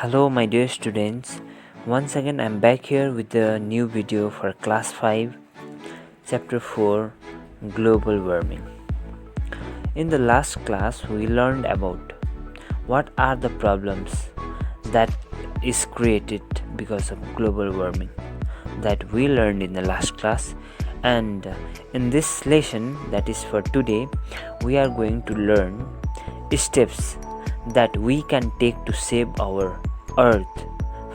Hello, my dear students. Once again, I'm back here with a new video for Class 5, Chapter 4 Global Warming. In the last class, we learned about what are the problems that is created because of global warming that we learned in the last class. And in this lesson, that is for today, we are going to learn steps that we can take to save our earth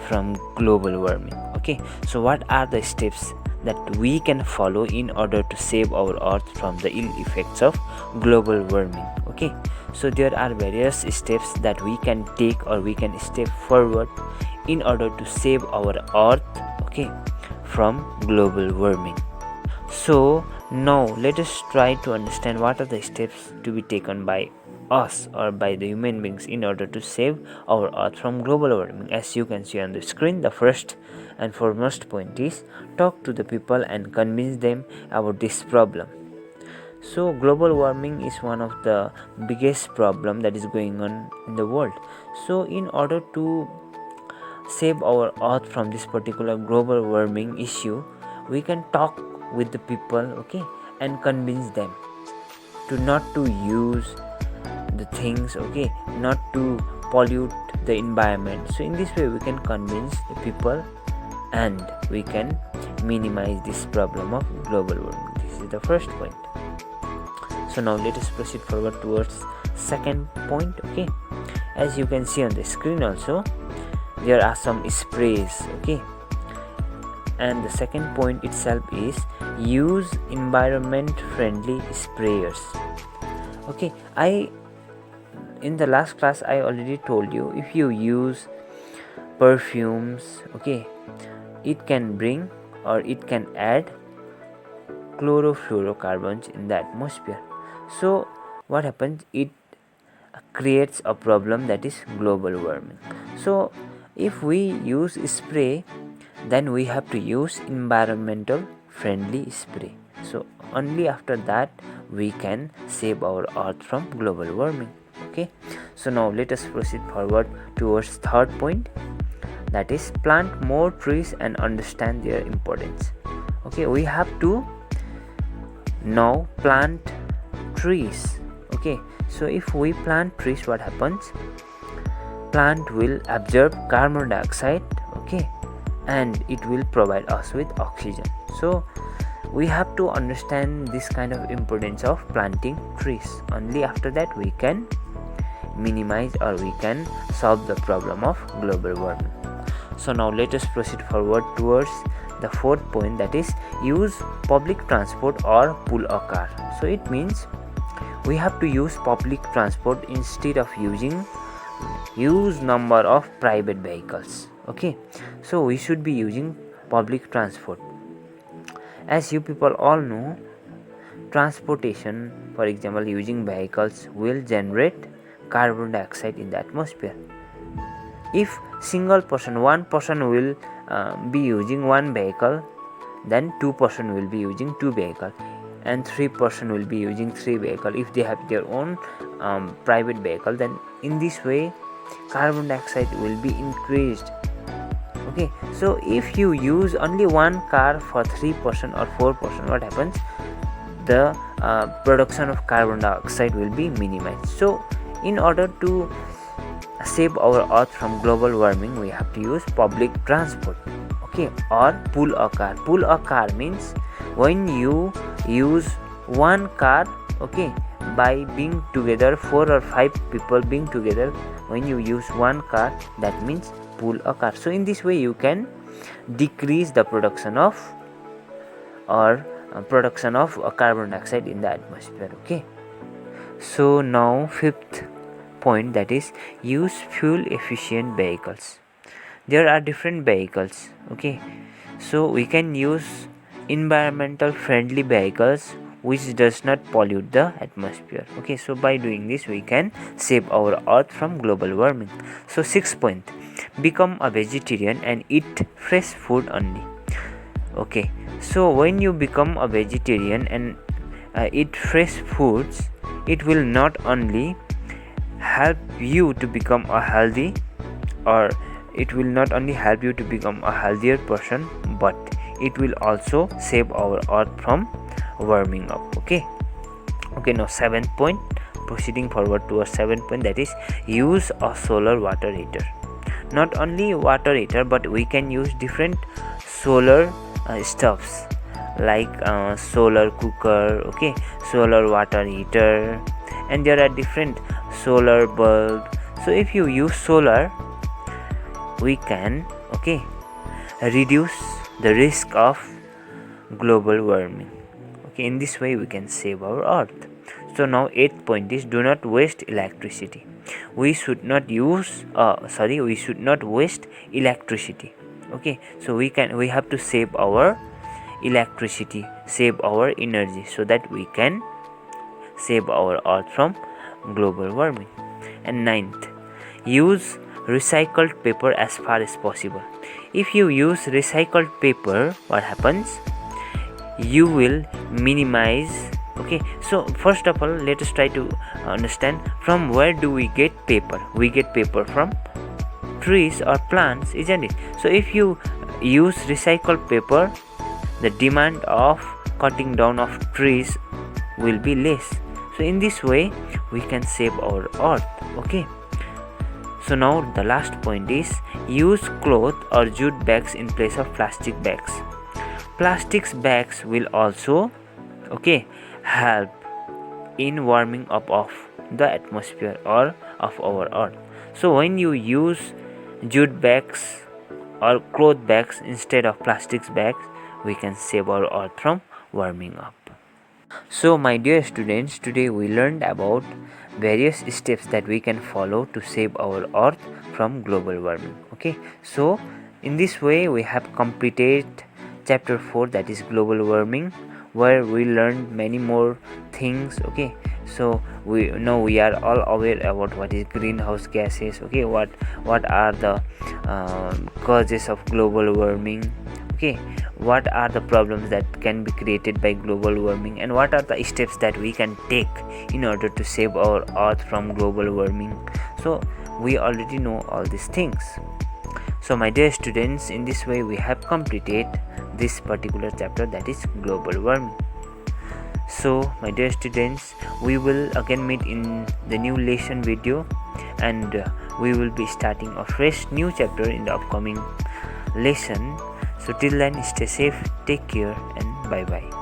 from global warming. Okay, so what are the steps that we can follow in order to save our earth from the ill effects of global warming? Okay, so there are various steps that we can take or we can step forward in order to save our earth, okay, from global warming. So now let us try to understand what are the steps to be taken by us or by the human beings in order to save our earth from global warming. As you can see on the screen, the first and foremost point is talk to the people and convince them about this problem. So global warming is one of the biggest problem that is going on in the world. So in order to save our earth from this particular global warming issue, we can talk with the people, okay, and convince them to not to use the things, okay, not to pollute the environment. So in this way we can convince the people and we can minimize this problem of global warming. This is the first point. So now let us proceed forward towards second point. Okay, as you can see on the screen also, there are some sprays, okay, and the second point itself is use environment friendly sprayers. Okay, in the last class I already told you, if you use perfumes, okay, it can bring or it can add chlorofluorocarbons in the atmosphere. So what happens, it creates a problem, that is global warming. So if we use spray, then we have to use environmental friendly spray. So only after that we can save our earth from global warming. Okay, so now let us proceed forward towards third point, that is plant more trees and understand their importance. Okay, we have to now plant trees. Okay, so if we plant trees, what happens, plant will absorb carbon dioxide, okay, and it will provide us with oxygen. So we have to understand this kind of importance of planting trees. Only after that we can minimize or we can solve the problem of global warming. So now let us proceed forward towards the fourth point, that is use public transport or pull a car. So it means we have to use public transport instead of using huge number of private vehicles. Okay, so we should be using public transport. As you people all know, transportation, for example using vehicles, will generate carbon dioxide in the atmosphere. If one person will be using one vehicle, then 2% will be using 2 vehicles, and 3% will be using 3 vehicles if they have their own private vehicle. Then in this way carbon dioxide will be increased. Okay, so if you use only one car for 3% or 4%, what happens, the production of carbon dioxide will be minimized. So in order to save our earth from global warming, we have to use public transport, okay, or pull a car. Pull a car means when you use one car, okay, by being together, 4 or 5 people being together, when you use one car, that means pull a car. So in this way you can decrease the production of carbon dioxide in the atmosphere. Okay, so now fifth point, that is use fuel efficient vehicles. There are different vehicles, okay, so we can use environmental friendly vehicles which does not pollute the atmosphere. Okay, so by doing this we can save our earth from global warming. So sixth point, become a vegetarian and eat fresh food only. Okay, so when you become a vegetarian and eat fresh foods, it will not only help you to become a healthy or it will not only help you to become a healthier person, but it will also save our earth from warming up. Okay, now 7th point, proceeding forward to a 7th point, that is use a solar water heater. Not only water heater, but we can use different solar stuffs like solar cooker, okay, solar water heater, and there are different solar bulb. So if you use solar, we can, okay, reduce the risk of global warming. Okay, in this way we can save our earth. So now 8th point is do not waste electricity. We should not waste electricity. Okay, so we have to save our electricity, save our energy, so that we can save our earth from global warming. And 9th, use recycled paper as far as possible. If you use recycled paper, what happens? You will minimize. Okay, so first of all, let us try to understand from where do we get paper. We get paper from trees or plants, isn't it? So if you use recycled paper, the demand of cutting down of trees will be less. So in this way we can save our earth. Okay, so now the last point is use cloth or jute bags in place of plastic bags. Plastic bags will also, okay, help in warming up of the atmosphere or of our earth. So when you use jute bags or cloth bags instead of plastic bags, we can save our earth from warming up. So my dear students, today we learned about various steps that we can follow to save our earth from global warming. Okay, so in this way we have completed chapter 4, that is global warming, where we learned many more things. Okay, so we know we are all aware about what is greenhouse gases. Okay, what are the causes of global warming. Okay, what are the problems that can be created by global warming, and what are the steps that we can take in order to save our earth from global warming. So we already know all these things. So my dear students, in this way we have completed this particular chapter, that is global warming. So my dear students, we will again meet in the new lesson video, and we will be starting a fresh new chapter in the upcoming lesson. So till then, stay safe, take care, and bye bye.